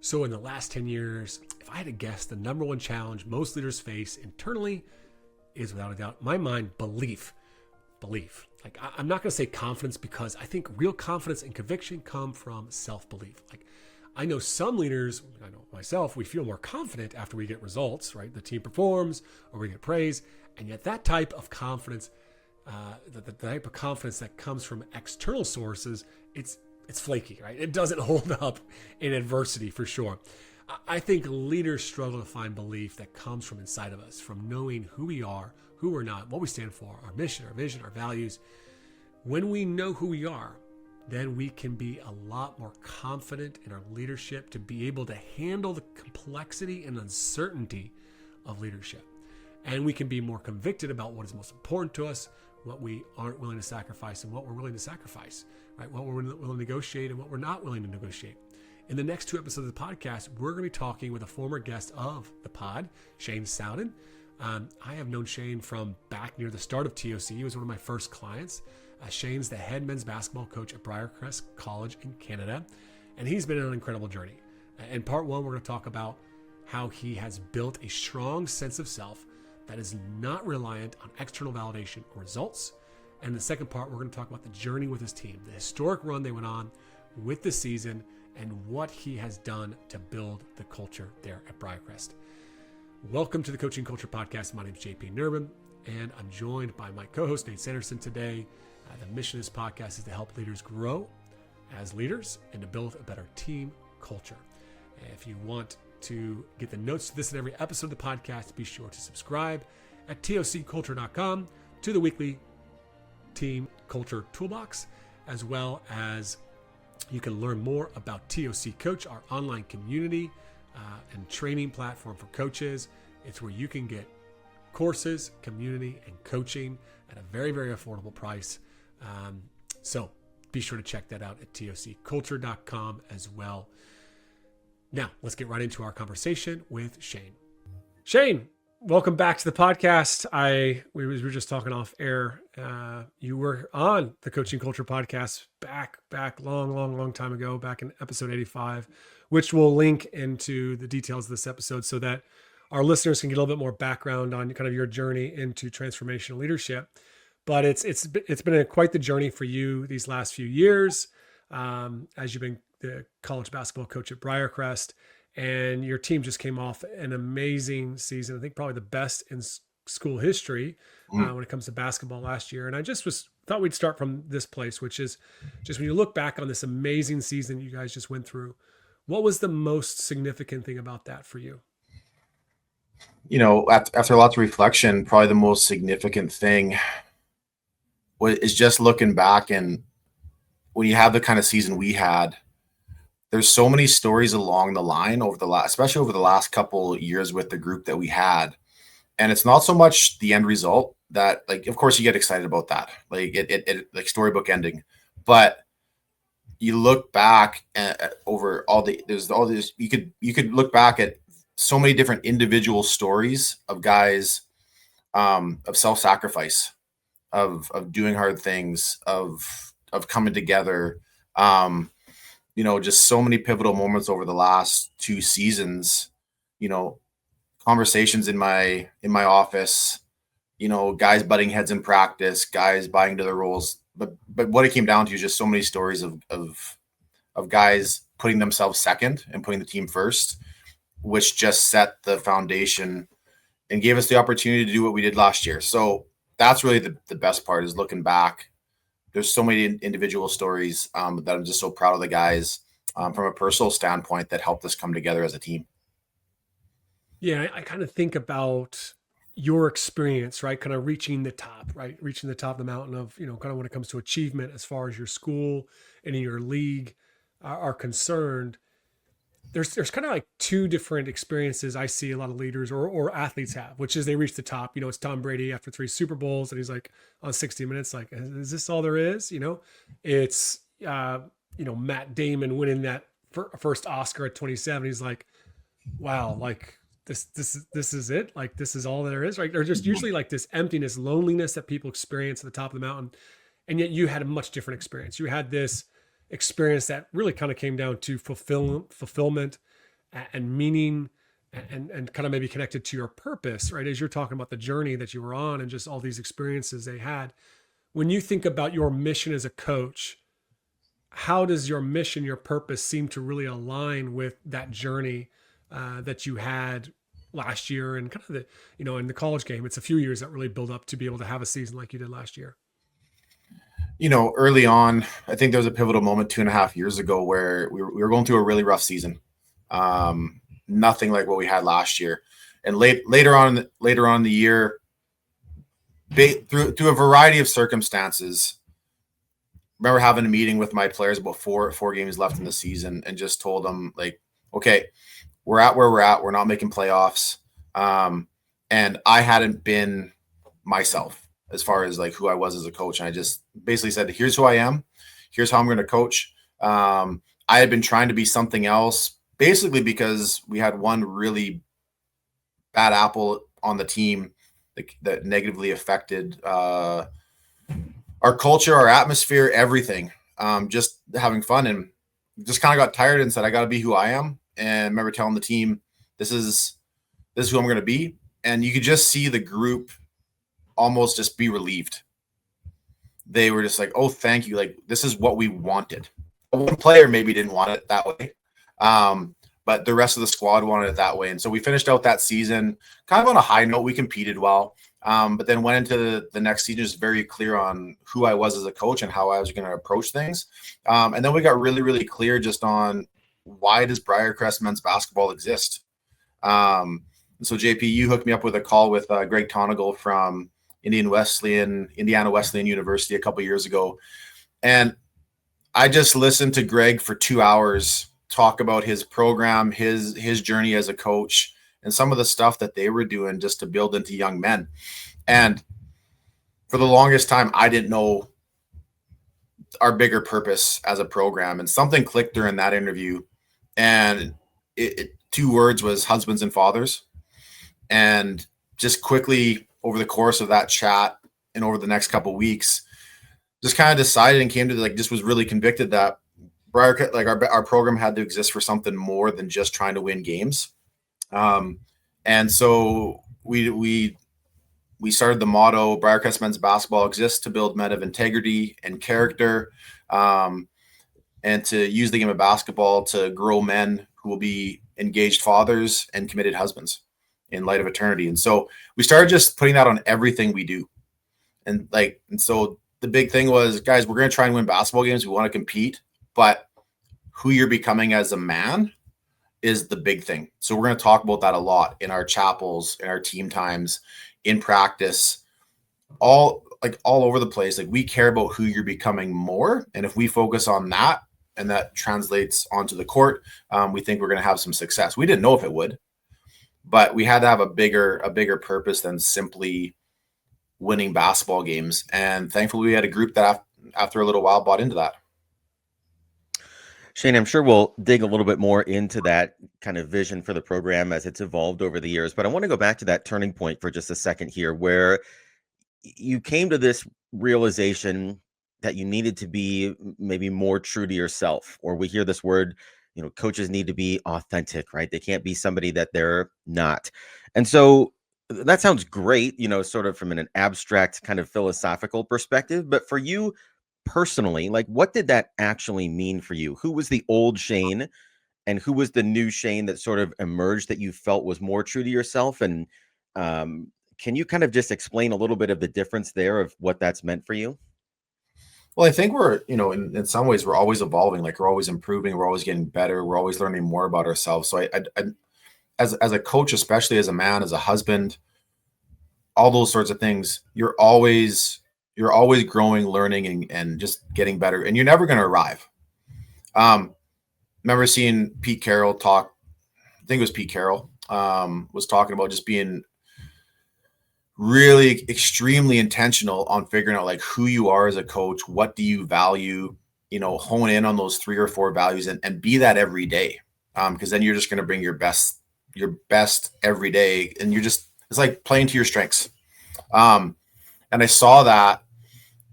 So in the last 10 years, if I had to guess, the number one challenge most leaders face internally is, without a doubt, in my mind, belief. Like, I'm not going to say confidence, because I think real confidence and conviction come from self-belief. Like, I know some leaders, I know myself, we feel more confident after we get results, right? The team performs or we get praise. And yet that type of confidence, the type of confidence that comes from external sources, it's flaky, right? It doesn't hold up in adversity, for sure. I think leaders struggle to find belief that comes from inside of us, from knowing who we are, who we're not, what we stand for, our mission, our vision, our values. When we know who we are, then we can be a lot more confident in our leadership to be able to handle the complexity and uncertainty of leadership. And we can be more convicted about what is most important to us, what we aren't willing to sacrifice, and what we're willing to sacrifice, right? What we're willing to negotiate and what we're not willing to negotiate. In the next 2 episodes of the podcast, we're going to be talking with a former guest of the pod, Shane Sowden. I have known Shane from back near the start of TOC. He was one of my first clients. Shane's the head men's basketball coach at Briarcrest College in Canada, and he's been on an incredible journey. In part 1, we're going to talk about how he has built a strong sense of self that is not reliant on external validation or results. And in the second part, we're going to talk about the journey with his team, the historic run they went on with the season, and what he has done to build the culture there at Briarcrest. Welcome to the Coaching Culture Podcast. My name is JP Nerman, and I'm joined by my co-host, Nate Sanderson, today. The mission of this podcast is to help leaders grow as leaders and to build a better team culture. If you want to get the notes to this and every episode of the podcast, be sure to subscribe at tocculture.com to the weekly Team Culture Toolbox, as well as you can learn more about TOC Coach, our online community and training platform for coaches. It's where you can get courses, community, and coaching at a very, very affordable price. So be sure to check that out at tocculture.com as well. Now, let's get right into our conversation with Shane. Shane, welcome back to the podcast. We were just talking off air. You were on the Coaching Culture Podcast back long time ago, back in episode 85, which we'll link into the details of this episode so that our listeners can get a little bit more background on kind of your journey into transformational leadership. But it's been quite the journey for you these last few years, as you've been the college basketball coach at Briarcrest, and your team just came off an amazing season. I think probably the best in school history when it comes to basketball last year. And I just thought we'd start from this place, which is just when you look back on this amazing season you guys just went through, what was the most significant thing about that for you? You know, after lots of reflection, probably the most significant thing is just looking back, and when you have the kind of season we had, there's so many stories along the line especially over the last couple of years with the group that we had. And it's not so much the end result that, like, of course you get excited about that, like it like storybook ending, but you look back over there's all this, you could look back at so many different individual stories of guys, of self-sacrifice, of doing hard things, of coming together, just so many pivotal moments over the last 2 seasons, conversations in my office, guys butting heads in practice, guys buying into their roles. But what it came down to is just so many stories of guys putting themselves second and putting the team first, which just set the foundation and gave us the opportunity to do what we did last year. So that's really the best part, is looking back. There's so many individual stories that I'm just so proud of the guys from a personal standpoint that helped us come together as a team. Yeah, I kind of think about your experience, right? Kind of reaching the top, right? Reaching the top of the mountain of, kind of when it comes to achievement as far as your school and in your league are concerned. There's kind of like 2 different experiences I see a lot of leaders or athletes have, which is they reach the top. It's Tom Brady after 3 Super Bowls and he's like on 60 Minutes, like, is this all there is? It's, Matt Damon winning that first Oscar at 27. He's like, wow, like this is it. Like, this is all there is, right? Or just usually like this emptiness, loneliness that people experience at the top of the mountain. And yet you had a much different experience. You had this experience that really kind of came down to fulfillment and meaning and kind of maybe connected to your purpose, right? As you're talking about the journey that you were on and just all these experiences they had. When you think about your mission as a coach, how does your mission, your purpose seem to really align with that journey that you had last year and kind of the, in the college game? It's a few years that really build up to be able to have a season like you did last year. Early on, I think there was a pivotal moment 2.5 years ago where we were going through a really rough season. Nothing like what we had last year. And later on in the year, through a variety of circumstances, remember having a meeting with my players about four games left in the season and just told them, like, okay, we're at where we're at. We're not making playoffs. And I hadn't been myself as far as like who I was as a coach. And I just basically said, here's who I am. Here's how I'm going to coach. I had been trying to be something else, basically because we had one really bad apple on the team that negatively affected our culture, our atmosphere, everything. Just having fun, and just kind of got tired and said, I got to be who I am. And I remember telling the team, this is who I'm going to be. And you could just see the group almost just be relieved. They were just like, oh, thank you. Like, this is what we wanted. One player maybe didn't want it that way. But the rest of the squad wanted it that way. And so we finished out that season kind of on a high note. We competed well, but then went into the next season just very clear on who I was as a coach and how I was going to approach things. And then we got really, really clear just on why does Briarcrest men's basketball exist? So JP, you hooked me up with a call with Greg Tonigal from Indiana Wesleyan University a couple of years ago. And I just listened to Greg for 2 hours talk about his program, his journey as a coach, and some of the stuff that they were doing just to build into young men. And for the longest time, I didn't know our bigger purpose as a program. And something clicked during that interview. And two words was husbands and fathers. And just quickly over the course of that chat and over the next couple of weeks, just kind of decided and came to just was really convicted that our program had to exist for something more than just trying to win games. And so we started the motto, Briarcrest men's basketball exists to build men of integrity and character, and to use the game of basketball to grow men who will be engaged fathers and committed husbands in light of eternity. And so we started just putting that on everything we do. And so the big thing was, guys, we're going to try and win basketball games. We want to compete, but who you're becoming as a man is the big thing. So we're going to talk about that a lot in our chapels, in our team times, in practice, all over the place. Like, we care about who you're becoming more. And if we focus on that and that translates onto the court, we think we're going to have some success. We didn't know if it would, but we had to have a bigger purpose than simply winning basketball games. And thankfully we had a group that after a little while bought into that. Shane, I'm sure we'll dig a little bit more into that kind of vision for the program as it's evolved over the years. But I want to go back to that turning point for just a second here, where you came to this realization that you needed to be maybe more true to yourself, or we hear this word, coaches need to be authentic, right? They can't be somebody that they're not. And so that sounds great, sort of from an abstract kind of philosophical perspective. But for you personally, like, what did that actually mean for you? Who was the old Shane and who was the new Shane that sort of emerged that you felt was more true to yourself? And can you kind of just explain a little bit of the difference there of what that's meant for you? Well, I think we're, in some ways we're always evolving. Like, we're always improving. We're always getting better. We're always learning more about ourselves. So I as a coach, especially as a man, as a husband, all those sorts of things, you're always growing, learning, and just getting better, and you're never going to arrive. Remember seeing Pete Carroll talk, I think it was Pete Carroll, was talking about just being really extremely intentional on figuring out like who you are as a coach, what do you value, hone in on those 3 or 4 values and be that every day. Because then you're just going to bring your best every day, and it's like playing to your strengths. And I saw that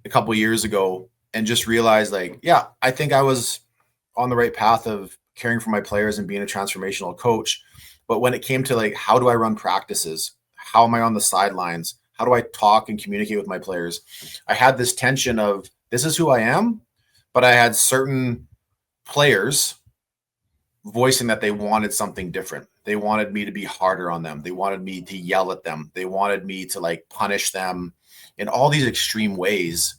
a couple of years ago and just realized, like, yeah, I think I was on the right path of caring for my players and being a transformational coach. But when it came to like, how do I run practices? How am I on the sidelines? How do I talk and communicate with my players? I had this tension of, this is who I am, but I had certain players voicing that they wanted something different. They wanted me to be harder on them. They wanted me to yell at them. They wanted me to like punish them in all these extreme ways.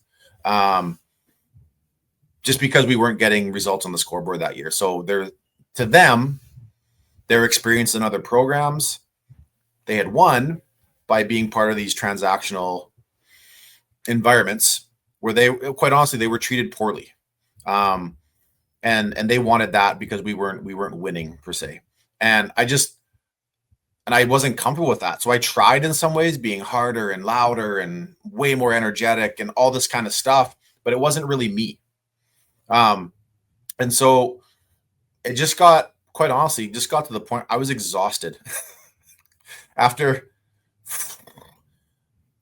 Just because we weren't getting results on the scoreboard that year. So to them, their experience in other programs, they had won by being part of these transactional environments where they, quite honestly, they were treated poorly. And they wanted that because we weren't winning per se. And I wasn't comfortable with that. So I tried in some ways being harder and louder and way more energetic and all this kind of stuff, but it wasn't really me. And so it just got, quite honestly, just got to the point I was exhausted after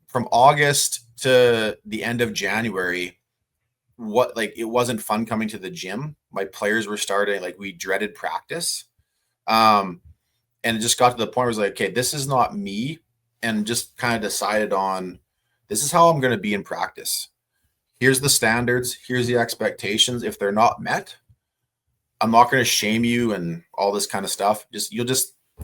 from August to the end of January. It wasn't fun coming to the gym. My players were starting, like we dreaded practice. And it just got to the point where I was like, okay, this is not me. And just kind of decided on, this is how I'm going to be in practice. Here's the standards. Here's the expectations. If they're not met, I'm not going to shame you and all this kind of stuff.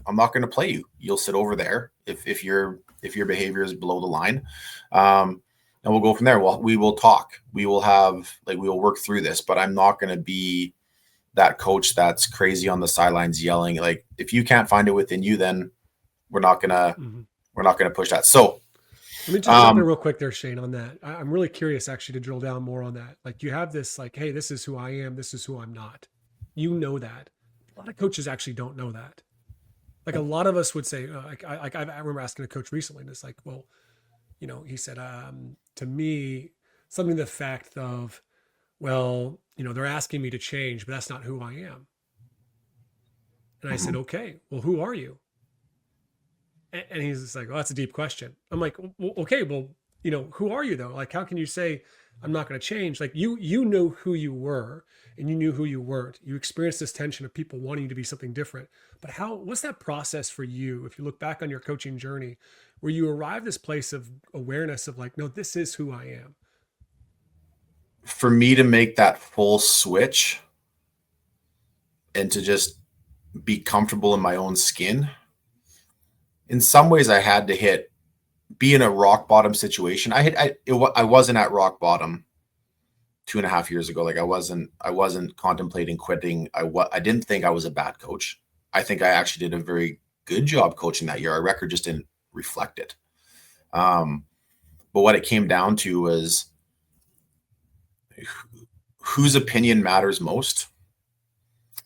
I'm not going to play you. You'll sit over there if your behavior is below the line. And we'll go from there. We will talk. We will work through this, but I'm not going to be that coach that's crazy on the sidelines yelling. Like, if you can't find it within you, then we're not going to push that. So let me just jump in real quick there, Shane, on that. I'm really curious actually to drill down more on that. Like, you have this like, hey, this is who I am. This is who I'm not. You know that. A lot of coaches actually don't know that. Like, a lot of us would say, I remember asking a coach recently, and it's like, well, he said, to me, something to the fact of, well, they're asking me to change, but that's not who I am. And I said, okay, well, who are you? And he's just like, well, that's a deep question. I'm like, well, okay, well, who are you though? Like, how can you say I'm not going to change? Like, you know who you were and you knew who you weren't. You experienced this tension of people wanting you to be something different. But what's that process for you? If you look back on your coaching journey, where you arrive this place of awareness of like, no, this is who I am. For me to make that full switch and to just be comfortable in my own skin, in some ways I had to be in a rock bottom situation. I wasn't at rock bottom 2.5 years ago. Like, I wasn't contemplating quitting. I didn't think I was a bad coach. I think I actually did a very good job coaching that year. Our record just didn't reflect it. But what it came down to was, whose opinion matters most?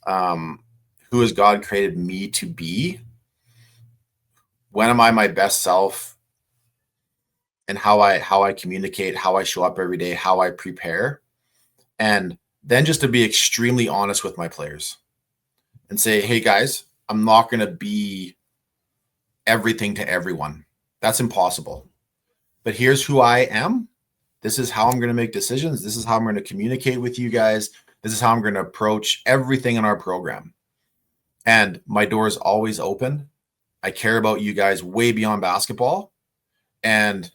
Who has God created me to be? When am I my best self? And how I communicate, how I show up every day, how I prepare. And then just to be extremely honest with my players and say, hey guys, I'm not going to be everything to everyone. That's impossible. But here's who I am. This is how I'm going to make decisions. This is how I'm going to communicate with you guys. This is how I'm going to approach everything in our program. And my door is always open. I care about you guys way beyond basketball. And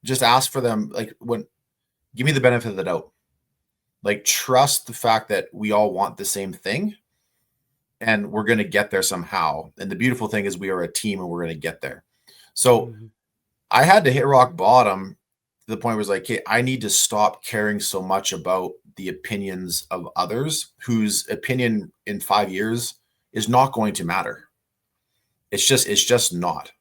just ask for them, give me the benefit of the doubt. Like, trust the fact that we all want the same thing and we're going to get there somehow. And the beautiful thing is we are a team and we're going to get there. So I had to hit rock bottom to the point where it's like, okay, I need to stop caring so much about the opinions of others whose opinion in 5 years is not going to matter. It's just not.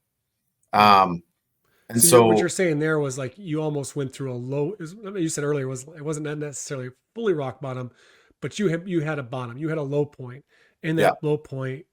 And so what you're saying there was like, you almost went through a low, you said earlier, it wasn't necessarily fully rock bottom, but you had a bottom, you had a low point. And that low point,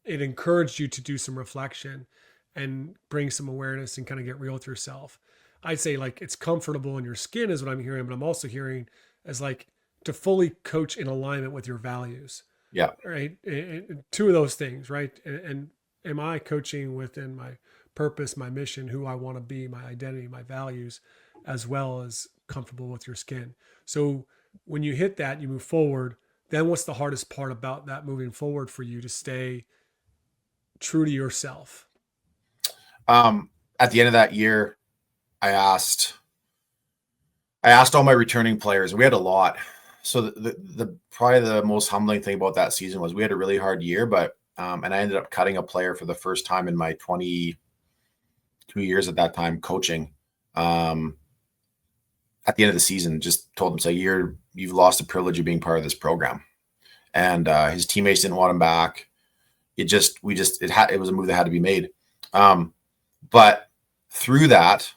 it encouraged you to do some reflection and bring some awareness and kind of get real with yourself. I'd say like, it's comfortable in your skin is what I'm hearing, but I'm also hearing as like to fully coach in alignment with your values. Yeah. Right. And two of those things, right. And am I coaching within my purpose, my mission, who I want to be, my identity, my values, as well as comfortable with your skin. So when you hit that, you move forward. then what's the hardest part about that moving forward for you to stay true to yourself? At the end of that year, I asked all my returning players, and we had a lot. So the probably the most humbling thing about that season was we had a really hard year, but and I ended up cutting a player for the first time in my 22 years at that time coaching. At the end of the season, just told him, say, you've lost the privilege of being part of this program. And his teammates didn't want him back. It was a move that had to be made. But through that,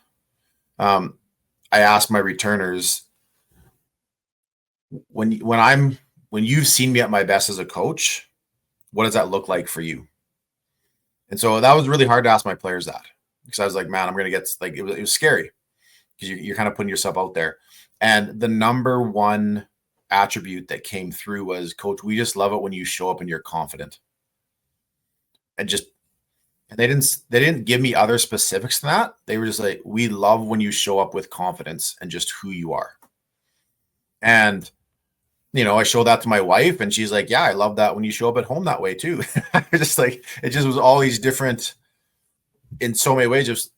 I asked my returners, when you've seen me at my best as a coach, what does that look like for you? And so that was really hard to ask my players that, because I was like, man, I'm going to get like, it was scary, because you're kind of putting yourself out there. And the number one attribute that came through was, coach, we just love it when you show up and you're confident. And they didn't give me other specifics than that. They were just like, we love when you show up with confidence and just who you are. And, I showed that to my wife, and she's like, yeah, I love that when you show up at home that way too. Just like, it just was all these different, in so many ways, just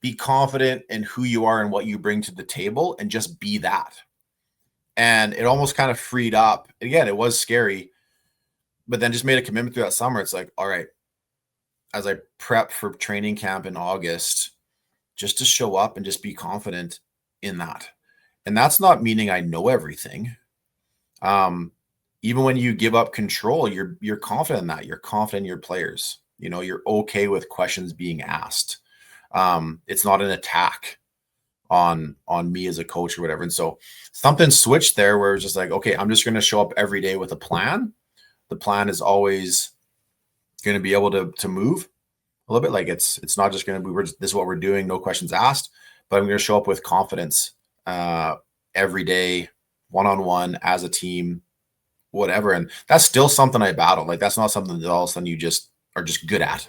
be confident in who you are and what you bring to the table, and just be that. And it almost kind of freed up. Again, it was scary, but then just made a commitment through that summer. It's like, all right, as I prep for training camp in August, just to show up and just be confident in that. And that's not meaning I know everything. Even when you give up control, you're confident in that. You're confident in your players. You're okay with questions being asked. It's not an attack on me as a coach or whatever. And so something switched there where it was just like, okay, I'm just going to show up every day with a plan. The plan is always going to be able to move a little bit. Like it's not just going to be, this is what we're doing, no questions asked, but I'm going to show up with confidence every day, one-on-one, as a team, whatever. And that's still something I battle. Like, that's not something that all of a sudden you just are just good at.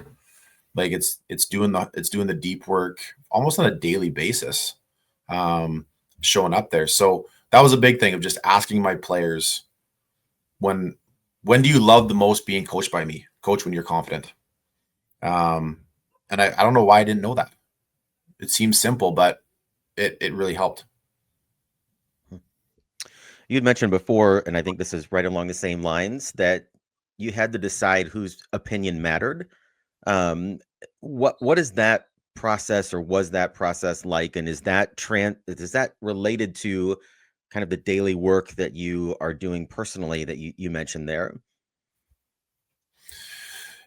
Like, it's doing the deep work almost on a daily basis, showing up there. So that was a big thing of just asking my players, when do you love the most being coached by me? Coach, when you're confident. And I don't know why I didn't know that. It seems simple, but it really helped. You'd mentioned before, and I think this is right along the same lines, that you had to decide whose opinion mattered. What is that process, or was that process like? And is that related to kind of the daily work that you are doing personally that you mentioned there?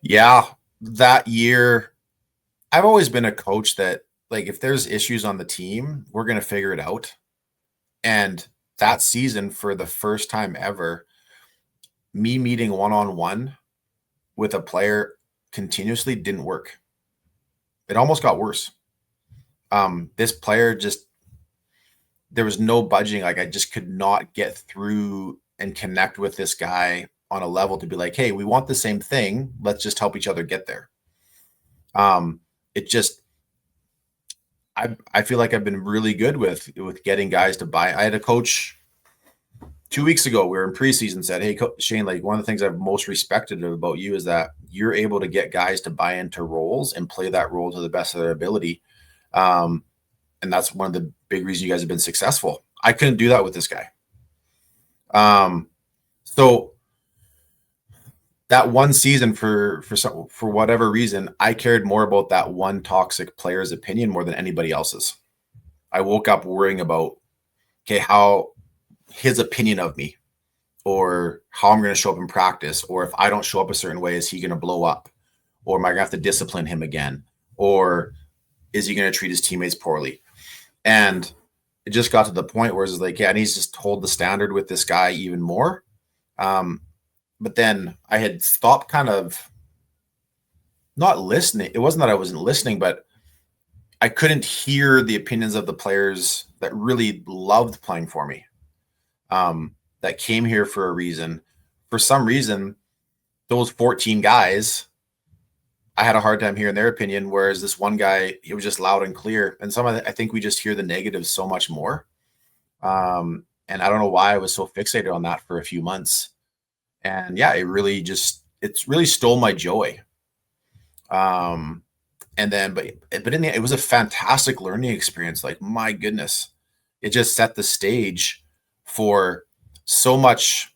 Yeah, that year, I've always been a coach that, like, if there's issues on the team, we're going to figure it out. And that season, for the first time ever, me meeting one-on-one with a player continuously didn't work. It almost got worse. This player there was no budging. Like, I just could not get through and connect with this guy on a level to be like, hey, we want the same thing. Let's just help each other get there. I feel like I've been really good with getting guys to buy. I had a coach 2 weeks ago, we were in preseason, said, hey, Shane, like, one of the things I've most respected about you is that you're able to get guys to buy into roles and play that role to the best of their ability. And that's one of the big reasons you guys have been successful. I couldn't do that with this guy. So that one season, for whatever reason, I cared more about that one toxic player's opinion more than anybody else's. I woke up worrying about, okay, how his opinion of me, or how I'm going to show up in practice, or if I don't show up a certain way, is he going to blow up, or am I going to have to discipline him again, or is he going to treat his teammates poorly? And it just got to the point where it's like, yeah, I need to just hold the standard with this guy even more. But then I had stopped kind of not listening. It wasn't that I wasn't listening, but I couldn't hear the opinions of the players that really loved playing for me, that came here for a reason. For some reason, those 14 guys, I had a hard time hearing their opinion, whereas this one guy, he was just loud and clear. And I think we just hear the negatives so much more. And I don't know why I was so fixated on that for a few months. And yeah, it's really stole my joy. And then, but in the end, it was a fantastic learning experience. Like, my goodness, it just set the stage for so much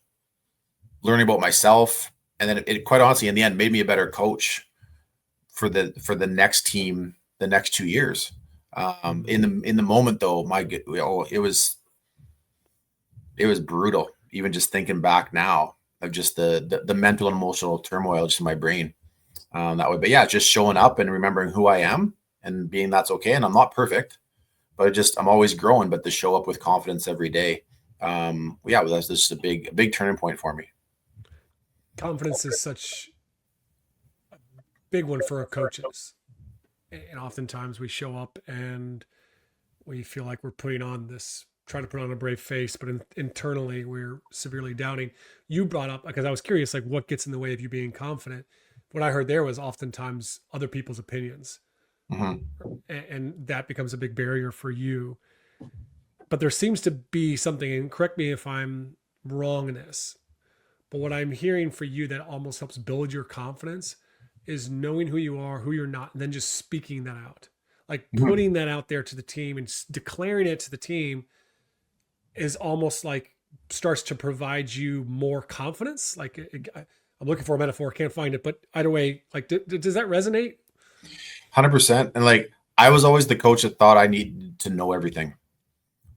learning about myself. And then it quite honestly, in the end, made me a better coach for the next team, the next 2 years. In the moment though, it was brutal. Even just thinking back now of just the mental and emotional turmoil just in my brain. That way, but yeah, just showing up and remembering who I am and being that's okay. And I'm not perfect, but I'm always growing, but to show up with confidence every day. Yeah, that's just a big turning point for me. Confidence is such a big one for our coaches. And oftentimes we show up and we feel like we're trying to put on a brave face, but internally we're severely doubting. You brought up, because I was curious, like, what gets in the way of you being confident? What I heard there was oftentimes other people's opinions. Mm-hmm. And that becomes a big barrier for you. But there seems to be something, and correct me if I'm wrong in this, but what I'm hearing for you that almost helps build your confidence is knowing who you are, who you're not, and then just speaking that out. Like putting that out there to the team and declaring it to the team is almost like starts to provide you more confidence. Like I'm looking for a metaphor, can't find it, but either way, like, does that resonate? 100%. And like, I was always the coach that thought I needed to know everything.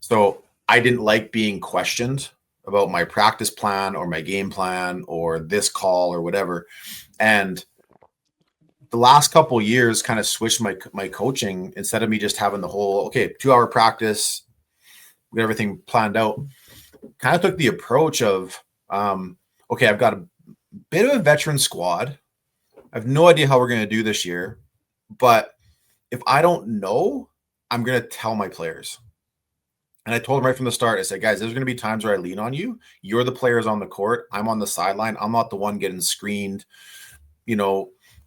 So I didn't like being questioned about my practice plan or my game plan or this call or whatever. And the last couple of years kind of switched my coaching. Instead of me just having the whole, 2-hour practice, get everything planned out, kind of took the approach of, I've got a bit of a veteran squad. I have no idea how we're going to do this year, but if I don't know, I'm going to tell my players. And I told them right from the start, I said, guys, there's going to be times where I lean on you. You're the players on the court. I'm on the sideline. I'm not the one getting screened,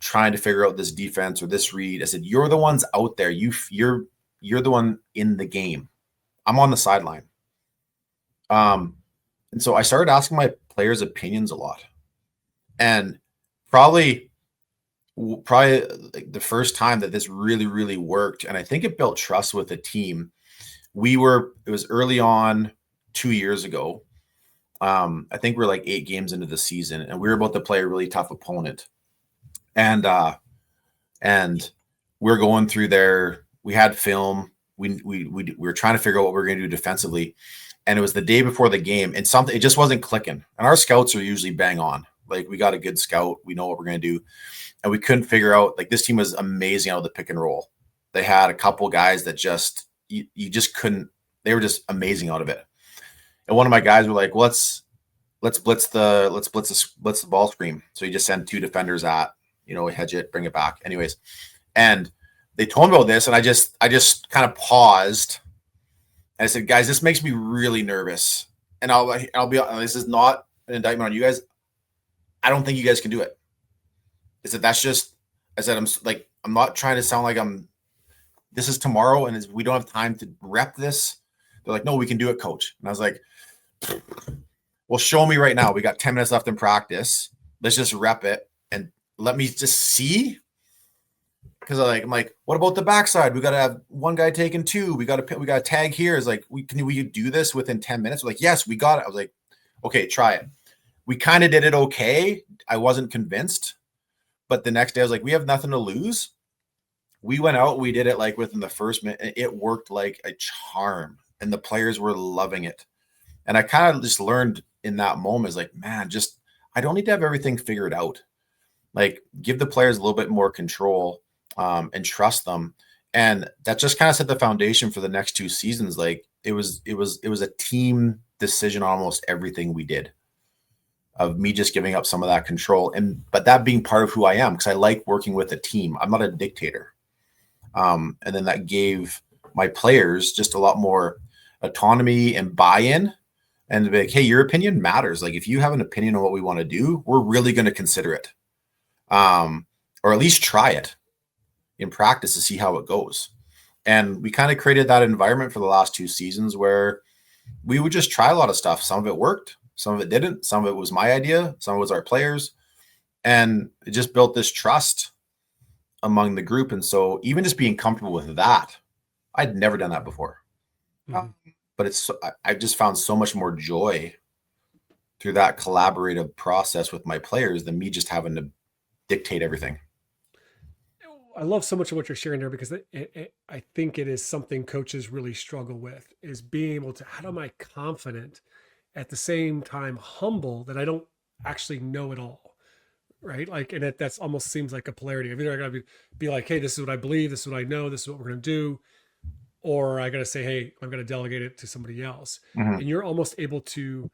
trying to figure out this defense or this read. I said, you're the ones out there. You're the one in the game. I'm on the sideline. And so I started asking my players' opinions a lot. And probably like the first time that this really, really worked, and I think it built trust with the team. It was early on 2 years ago. I think we're like 8 games into the season, and we were about to play a really tough opponent. And we're going through there. We had film. We were trying to figure out what we were going to do defensively. And it was the day before the game, and it just wasn't clicking. And our scouts are usually bang on. Like, we got a good scout. We know what we're going to do. And we couldn't figure out, like, this team was amazing out of the pick and roll. They had a couple guys that you just couldn't, they were just amazing out of it. And one of my guys were like, let's blitz the ball screen. So you just send 2 defenders at, hedge it, bring it back. Anyways. And they told me about this, and I just kind of paused. And I said, guys, this makes me really nervous. And I'll be honest, this is not an indictment on you guys. I don't think you guys can do it. I said, I'm not trying to sound like this is tomorrow and we don't have time to rep this. They're like, no, we can do it, coach. And I was like, well, show me right now. We got 10 minutes left in practice. Let's just rep it and let me just see. Because I'm like, what about the backside? We got to have one guy taking 2. We got to tag here. It's like, we do this within 10 minutes? We're like, yes, we got it. I was like, okay, try it. We kind of did it okay. I wasn't convinced. But the next day I was like, we have nothing to lose. We went out, we did it like within the first minute, and it worked like a charm. And the players were loving it. And I kind of just learned in that moment, is like, man, I don't need to have everything figured out. Like, give the players a little bit more control and trust them. And that just kind of set the foundation for the next 2 seasons. Like, it was a team decision on almost everything we did, of me just giving up some of that control. But that being part of who I am, because I like working with a team. I'm not a dictator. And then that gave my players just a lot more autonomy and buy-in, and to be like, hey, your opinion matters. Like, if you have an opinion on what we want to do, we're really going to consider it. Or at least try it in practice to see how it goes. And we kind of created that environment for the last 2 seasons where we would just try a lot of stuff. Some of it worked, some of it didn't, some of it was my idea, some of it was our players, and it just built this trust among the group. And so even just being comfortable with that, I'd never done that before. But I've just found so much more joy through that collaborative process with my players than me just having to dictate everything. I love so much of what you're sharing there, because I think it is something coaches really struggle with, is being able to, how am I confident at the same time humble that I don't actually know it all, right? Like, and that's almost seems like a polarity. I've either got to be like, hey, this is what I believe, this is what I know, this is what we're going to do, or I got to say, hey, I'm going to delegate it to somebody else. And you're almost able to,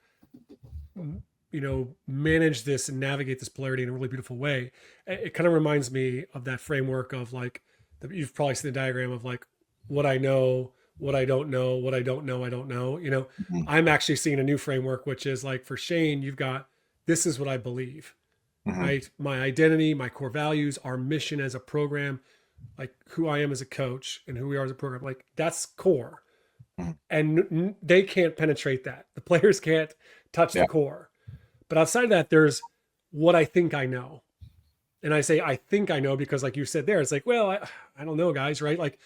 manage this and navigate this polarity in a really beautiful way. It kind of reminds me of that framework of like, you've probably seen the diagram of like what I know, what I don't know, what I don't know, I don't know. I'm actually seeing a new framework, which is like for Shane, you've got, this is what I believe, right? My identity, my core values, our mission as a program, like who I am as a coach and who we are as a program, like that's core. And they can't penetrate that. The players can't touch the core. But outside of that, there's what I think I know. And I say, I think I know, because like you said there, it's like, well, I don't know, guys, right? Like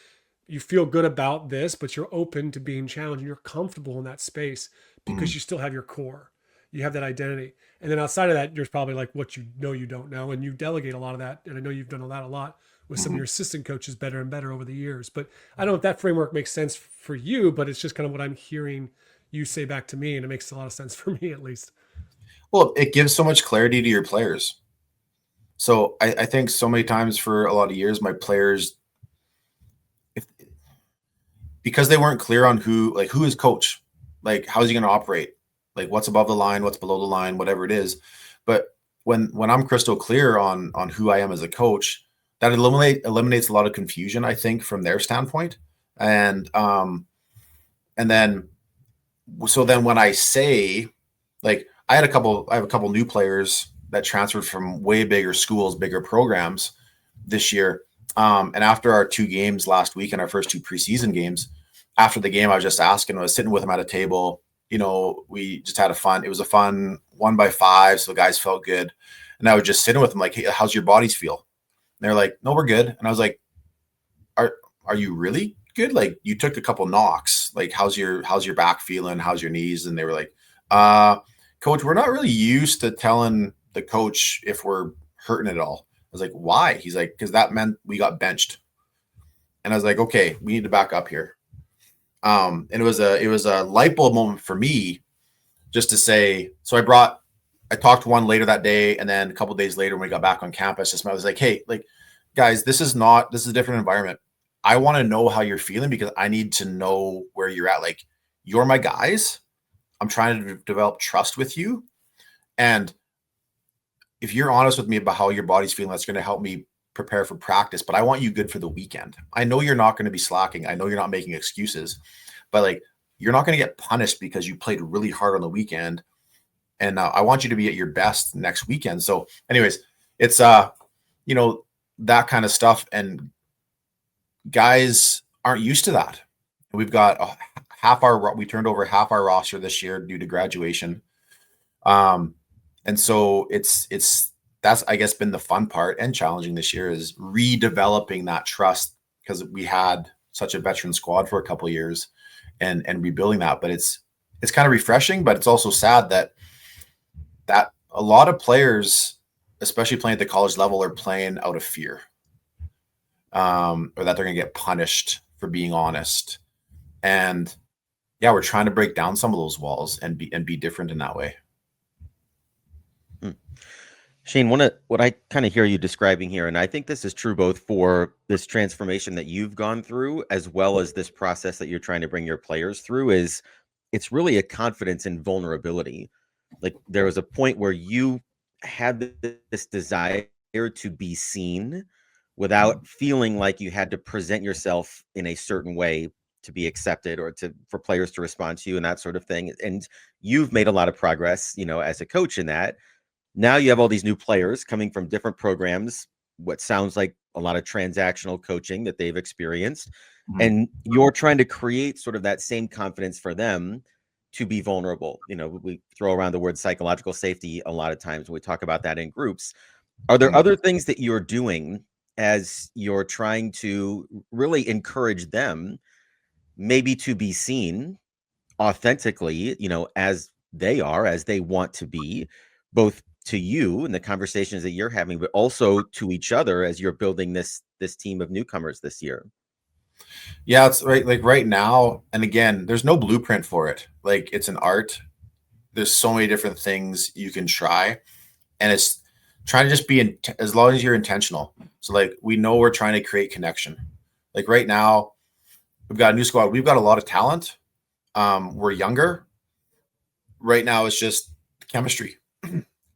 you feel good about this, but you're open to being challenged and you're comfortable in that space because you still have your core. You have that identity. And then outside of that, there's probably like what you know you don't know. And you delegate a lot of that. And I know you've done that a lot with some of your assistant coaches better and better over the years. But I don't know if that framework makes sense for you, but it's just kind of what I'm hearing you say back to me. And it makes a lot of sense for me, at least. Well, it gives so much clarity to your players. So I think so many times for a lot of years, my players, because they weren't clear on who is coach, like how's he going to operate, like what's above the line, what's below the line, whatever it is. But when I'm crystal clear on who I am as a coach, that eliminates a lot of confusion, I think, from their standpoint. And then when I say, like, I have a couple new players that transferred from way bigger schools, bigger programs this year. And after our 2 games last week and our first 2 preseason games, after the game, I was just asking, I was sitting with them at a table, we just had it was a fun 1-by-5. So the guys felt good. And I was just sitting with them like, hey, how's your bodies feel? And they're like, no, we're good. And I was like, are you really good? Like you took a couple knocks, like, how's your back feeling? How's your knees? And they were like, coach, we're not really used to telling the coach if we're hurting at all. I was like, why? He's like, because that meant we got benched. And I was like, okay, we need to back up here. And it was a light bulb moment for me, just to say. So I talked to one later that day, and then a couple of days later when we got back on campus, I was like, hey, like, guys, this is a different environment. I want to know how you're feeling because I need to know where you're at. Like, you're my guys. I'm trying to develop trust with you. And if you're honest with me about how your body's feeling, that's going to help me prepare for practice. But I want you good for the weekend. I know you're not going to be slacking. I know you're not making excuses, but like, you're not going to get punished because you played really hard on the weekend. And I want you to be at your best next weekend. So anyways, it's, that kind of stuff. And guys aren't used to that. We've got we turned over half our roster this year due to graduation. And so that's, I guess, been the fun part and challenging this year, is redeveloping that trust, because we had such a veteran squad for a couple of years and rebuilding that. But it's kind of refreshing, but it's also sad that a lot of players, especially playing at the college level, are playing out of fear, or that they're going to get punished for being honest. And yeah, we're trying to break down some of those walls and be different in that way. Shane, what I kind of hear you describing here, and I think this is true both for this transformation that you've gone through, as well as this process that you're trying to bring your players through, is it's really a confidence in vulnerability. Like, there was a point where you had this desire to be seen without feeling like you had to present yourself in a certain way to be accepted, or for players to respond to you and that sort of thing. And you've made a lot of progress, as a coach in that. Now you have all these new players coming from different programs, what sounds like a lot of transactional coaching that they've experienced. And you're trying to create sort of that same confidence for them, to be vulnerable. We throw around the word psychological safety a lot of times when we talk about that in groups. Are there other things that you're doing as you're trying to really encourage them maybe to be seen authentically, as they want to be, both to you and the conversations that you're having, but also to each other as you're building this team of newcomers this year? Yeah, it's right. Like right now, and again, there's no blueprint for it. Like it's an art. There's so many different things you can try, and it's trying to just be as long as you're intentional. So like we know we're trying to create connection. Like right now, we've got a new squad. We've got a lot of talent. We're younger. Right now, it's just chemistry.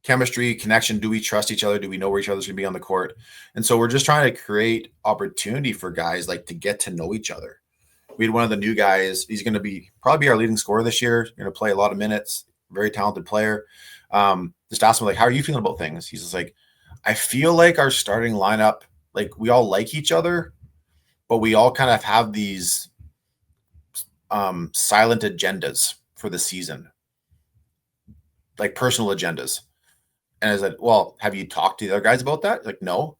Chemistry, connection. Do we trust each other? Do we know where each other's going to be on the court? And so we're just trying to create opportunity for guys like to get to know each other. We had one of the new guys. He's going to probably be our leading scorer this year. Going to play a lot of minutes. Very talented player. Just asked him like, how are you feeling about things? He's just like, I feel like our starting lineup, like we all like each other, but we all kind of have these silent agendas for the season, like personal agendas. And I was like, well, have you talked to the other guys about that? Like, no.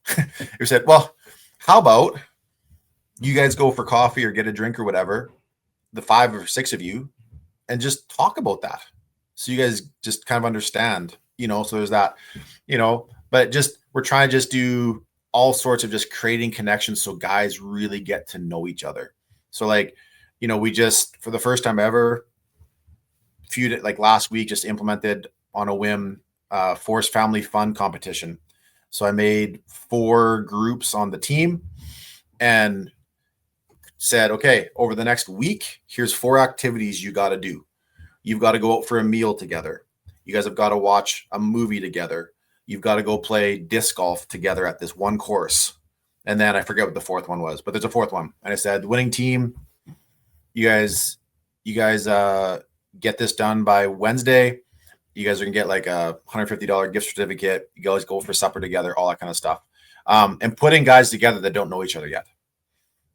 He said, well, how about you guys go for coffee or get a drink or whatever, the 5 or 6 of you, and just talk about that. So you guys just kind of understand, so there's that, but just, we're trying to just do all sorts of just creating connections so guys really get to know each other. So like, we just, for the first time ever, like last week, just implemented on a whim, forced family fun competition. So I made 4 groups on the team and said, okay, over the next week, here's 4 activities you got to do. You've got to go out for a meal together. You guys have got to watch a movie together. You've got to go play disc golf together at this one course. And then I forget what the 4th one was, but there's a 4th one. And I said, the winning team, you guys get this done by Wednesday. You guys are going to get like a $150 gift certificate. You guys go for supper together, all that kind of stuff. And putting guys together that don't know each other yet.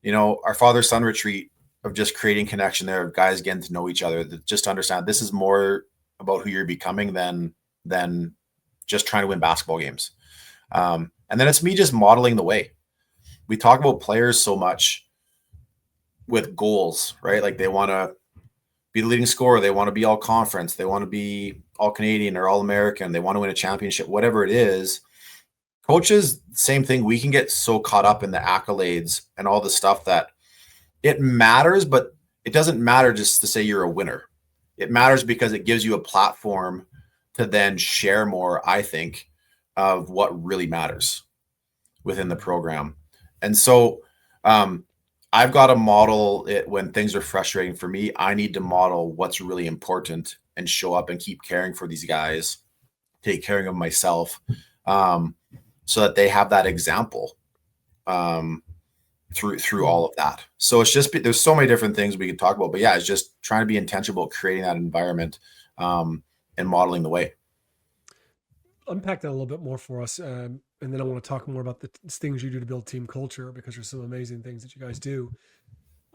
Our father-son retreat of just creating connection there, of guys getting to know each other, that just understand this is more about who you're becoming than just trying to win basketball games. And then it's me just modeling the way. We talk about players so much with goals, right? Like they want to be the leading scorer. They want to be all conference. They want to be all Canadian or all American. They want to win a championship, whatever it is. Coaches, same thing. We can get so caught up in the accolades and all the stuff that it matters, but it doesn't matter just to say you're a winner. It matters because it gives you a platform to then share more, I think, of what really matters within the program. And so I've got to model it when things are frustrating for me. I need to model what's really important and show up and keep caring for these guys, take care of myself, so that they have that example through all of that. So it's just, there's so many different things we could talk about, but yeah, it's just trying to be intentional about creating that environment and modeling the way. Unpack that a little bit more for us. And then I want to talk more about the things you do to build team culture, because there's some amazing things that you guys do.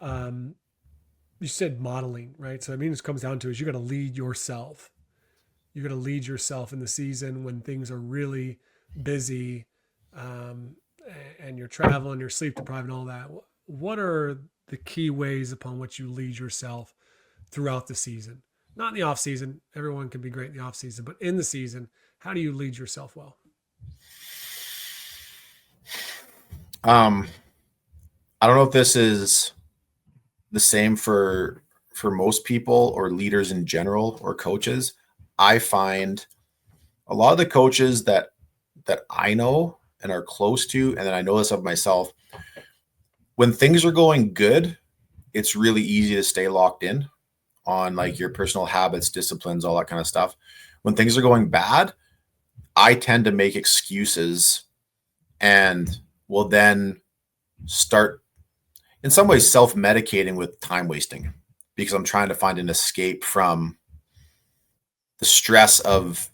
You said modeling, right? So I mean, this comes down to is you got to lead yourself. You got to lead yourself in the season when things are really busy, and you're traveling, you're sleep deprived and all that. What are the key ways upon which you lead yourself throughout the season? Not in the off season. Everyone can be great in the off season, but in the season, how do you lead yourself well? I don't know if this is the same for most people or leaders in general or coaches. I find a lot of the coaches that I know and are close to, and then I know this of myself, when things are going good, it's really easy to stay locked in on like your personal habits, disciplines, all that kind of stuff. When things are going bad, I tend to make excuses and will then start in some ways self-medicating with time wasting, because I'm trying to find an escape from the stress of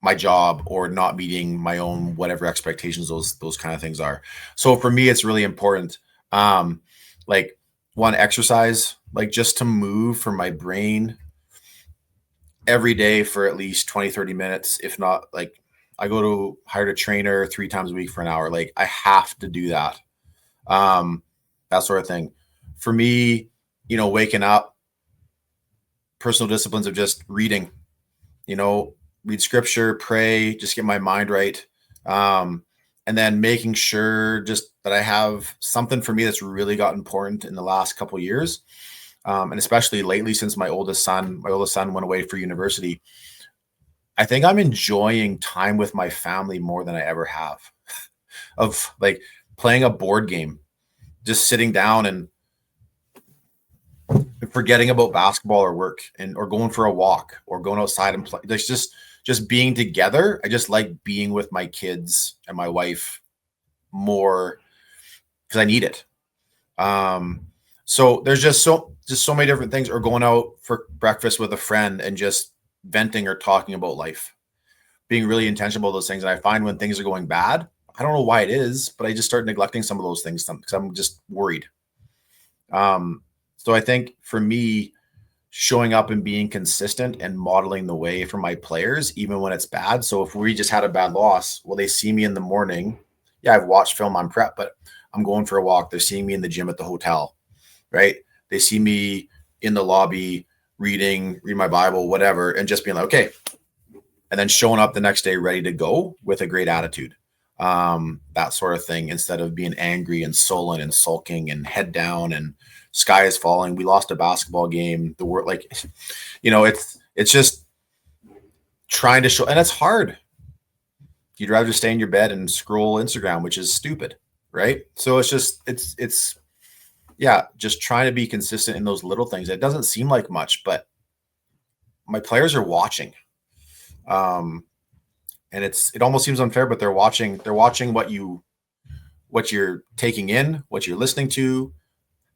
my job or not meeting my own whatever expectations those kind of things are. So for me, it's really important. Like one, exercise, like just to move for my brain, every day for at least 20, 30 minutes. If not, like I go to hire a trainer 3 times a week for an hour. Like I have to do that. That sort of thing. For me, waking up, personal disciplines of just reading, read scripture, pray, just get my mind right. And then making sure just that I have something for me that's really got important in the last couple of years. And especially lately, since my oldest son went away for university, I think I'm enjoying time with my family more than I ever have. Of like playing a board game, just sitting down and forgetting about basketball or work, or going for a walk or going outside and play. There's just being together. I just like being with my kids and my wife more because I need it. So there's just so many different things, or going out for breakfast with a friend and just venting or talking about life, being really intentional about those things. And I find when things are going bad, I don't know why it is, but I just start neglecting some of those things because I'm just worried. So I think for me, showing up and being consistent and modeling the way for my players, even when it's bad. So if we just had a bad loss, well, they see me in the morning. Yeah, I've watched film on prep, but I'm going for a walk. They're seeing me in the gym at the hotel, right? They see me in the lobby read my Bible, whatever, and just being like, okay. And then showing up the next day ready to go with a great attitude. That sort of thing, instead of being angry and sullen and sulking and head down and sky is falling. We lost a basketball game. The word, like, it's just trying to show, and it's hard. You'd rather stay in your bed and scroll Instagram, which is stupid, right? So it's just just trying to be consistent in those little things. It doesn't seem like much, but my players are watching. And it almost seems unfair, but they're watching what you're taking in, what you're listening to,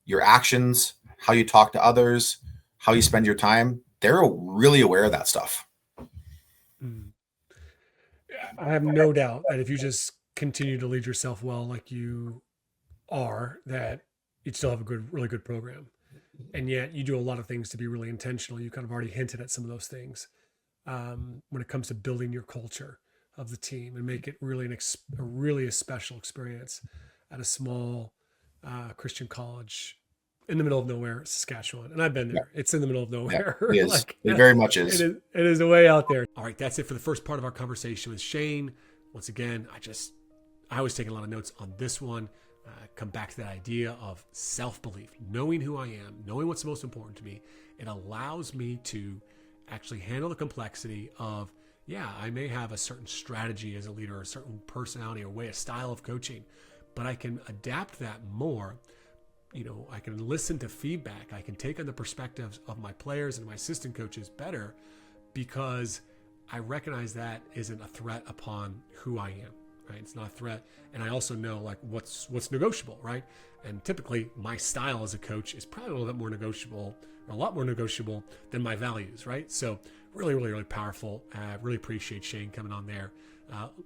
your actions, how you talk to others, how you spend your time. They're really aware of that stuff. I have no doubt that if you just continue to lead yourself well, like you are, that you'd still have a really good program. And yet you do a lot of things to be really intentional. You kind of already hinted at some of those things when it comes to building your culture of the team and make it really a special experience at a small Christian college in the middle of nowhere, Saskatchewan. And I've been there. Yeah. It's in the middle of nowhere. Yeah, it is. It very much is. It is way out there. All right, that's it for the first part of our conversation with Shane. Once again, I was taking a lot of notes on this one. Come back to that idea of self-belief, knowing who I am, knowing what's most important to me. It allows me to actually handle the complexity of, I may have a certain strategy as a leader, a certain personality or way, a style of coaching, but I can adapt that more. I can listen to feedback. I can take on the perspectives of my players and my assistant coaches better because I recognize that isn't a threat upon who I am, right? It's not a threat. And I also know like what's negotiable, right? And typically my style as a coach is probably a little bit more negotiable, or a lot more negotiable than my values, right? So really, really, really powerful. I really appreciate Shane coming on there.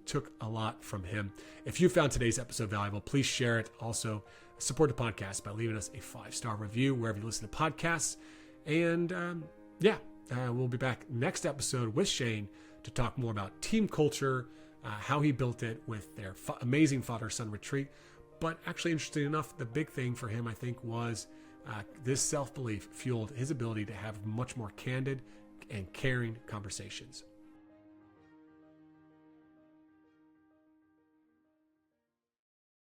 Took a lot from him. If you found today's episode valuable, please share it. Also, support the podcast by leaving us a 5-star review wherever you listen to podcasts. And we'll be back next episode with Shane to talk more about team culture, how he built it with their amazing father-son retreat. But actually, interesting enough, the big thing for him, I think, was this self-belief fueled his ability to have much more candid and caring conversations.